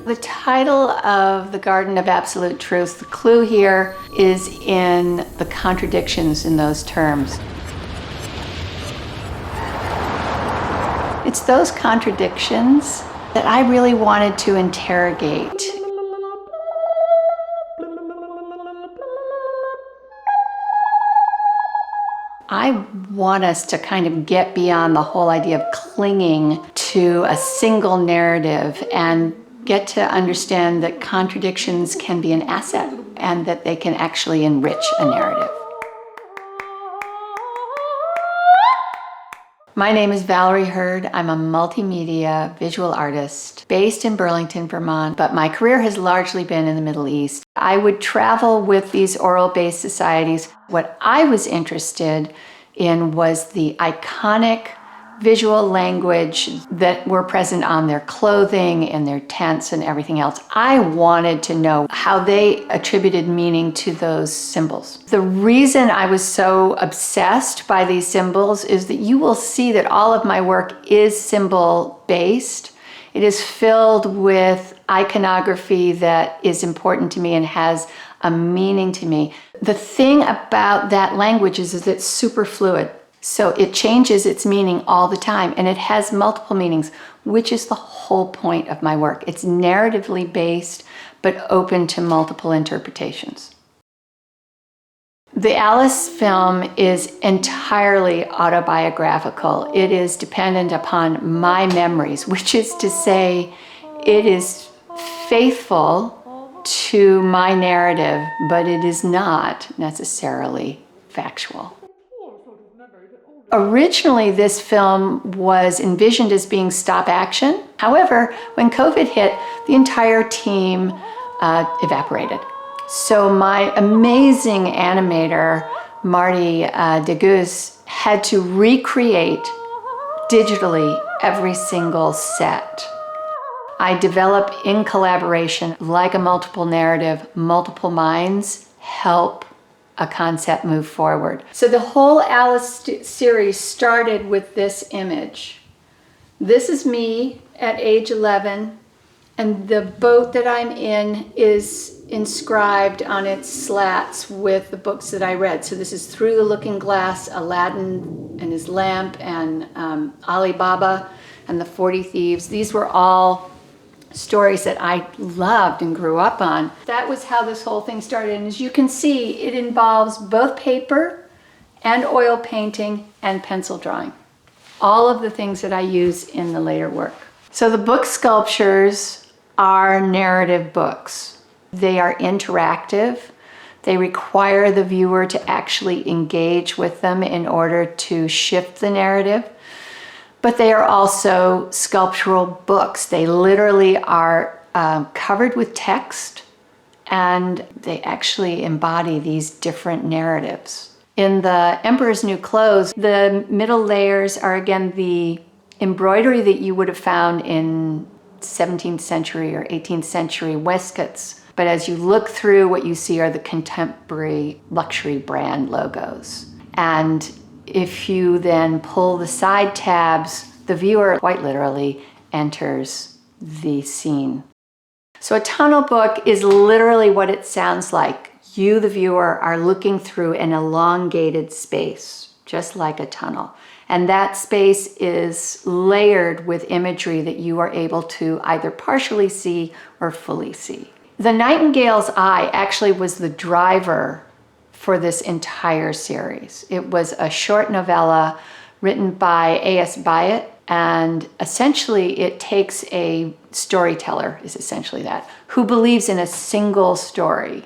The title of The Garden of Absolute Truth, the clue here is in the contradictions in those terms. It's those contradictions that I really wanted to interrogate. I want us to kind of get beyond the whole idea of clinging to a single narrative and get to understand that contradictions can be an asset and that they can actually enrich a narrative. My name is Valerie Hird. I'm a multimedia visual artist based in Burlington, Vermont, but my career has largely been in the Middle East. I would travel with these oral-based societies. What I was interested in was the iconic visual language that were present on their clothing and their tents and everything else. I wanted to know how they attributed meaning to those symbols. The reason I was so obsessed by these symbols is that you will see that all of my work is symbol-based. It is filled with iconography that is important to me and has a meaning to me. The thing about that language is it's super fluid. So it changes its meaning all the time, and it has multiple meanings, which is the whole point of my work. It's narratively based, but open to multiple interpretations. The Alice film is entirely autobiographical. It is dependent upon my memories, which is to say, it is faithful to my narrative, but it is not necessarily factual. Originally, this film was envisioned as being stop action. However, when COVID hit, the entire team evaporated. So my amazing animator, Marty Degus, had to recreate digitally every single set. I develop in collaboration, like a multiple narrative, multiple minds help a concept move forward. So the whole Alice series started with this image. This is me at age 11, and the boat that I'm in is inscribed on its slats with the books that I read. So this is Through the Looking Glass, Aladdin and His Lamp, and Ali Baba and the 40 Thieves. These were all stories that I loved and grew up on. That was how this whole thing started. And as you can see, it involves both paper and oil painting and pencil drawing. All of the things that I use in the later work. So the book sculptures are narrative books. They are interactive. They require the viewer to actually engage with them in order to shift the narrative. But they are also sculptural books. They literally are covered with text, and they actually embody these different narratives. In the Emperor's New Clothes, the middle layers are again the embroidery that you would have found in 17th century or 18th century waistcoats. But as you look through, what you see are the contemporary luxury brand logos. And if you then pull the side tabs, the viewer quite literally enters the scene. So a tunnel book is literally what it sounds like. You, the viewer, are looking through an elongated space, just like a tunnel. And that space is layered with imagery that you are able to either partially see or fully see. The Nightingale's Eye actually was the driver for this entire series. It was a short novella written by A.S. Byatt, and essentially it takes a storyteller, is essentially that, who believes in a single story.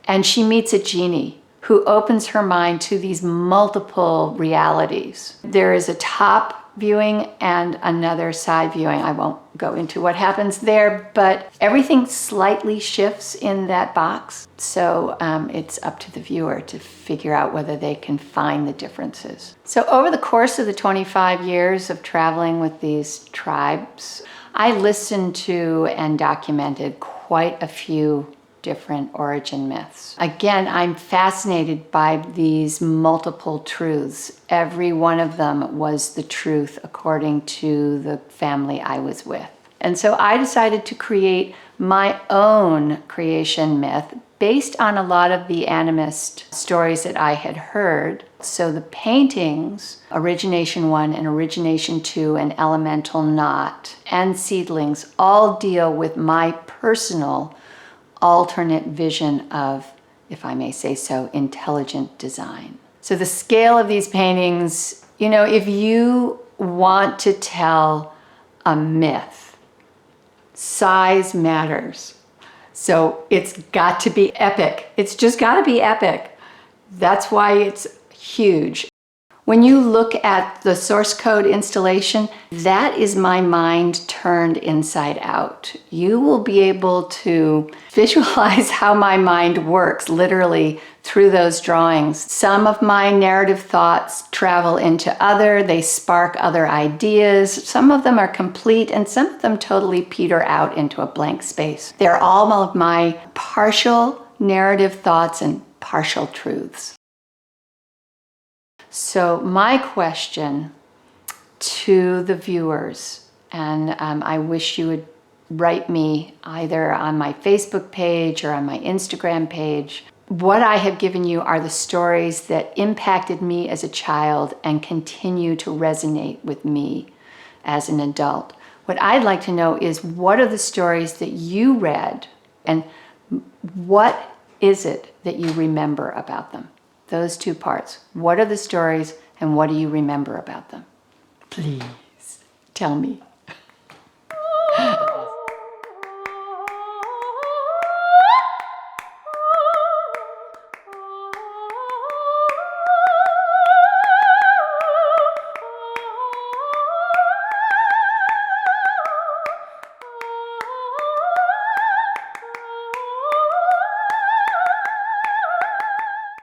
And she meets a genie who opens her mind to these multiple realities. There is a top viewing and another side viewing. I won't go into what happens there, but everything slightly shifts in that box. So it's up to the viewer to figure out whether they can find the differences. So over the course of the 25 years of traveling with these tribes, I listened to and documented quite a few different origin myths. Again, I'm fascinated by these multiple truths. Every one of them was the truth according to the family I was with. And so I decided to create my own creation myth based on a lot of the animist stories that I had heard. So the paintings, Origination 1 and Origination 2 and Elemental Knot and Seedlings, all deal with my personal alternate vision of, if I may say so, intelligent design. So the scale of these paintings, you know, if you want to tell a myth, size matters. So it's got to be epic. It's just got to be epic. That's why it's huge. When you look at the source code installation, that is my mind turned inside out. You will be able to visualize how my mind works literally through those drawings. Some of my narrative thoughts travel into they spark other ideas. Some of them are complete and some of them totally peter out into a blank space. They're all of my partial narrative thoughts and partial truths. So my question to the viewers, and I wish you would write me either on my Facebook page or on my Instagram page. What I have given you are the stories that impacted me as a child and continue to resonate with me as an adult. What I'd like to know is, what are the stories that you read and what is it that you remember about them? Those two parts. What are the stories and what do you remember about them? Please tell me.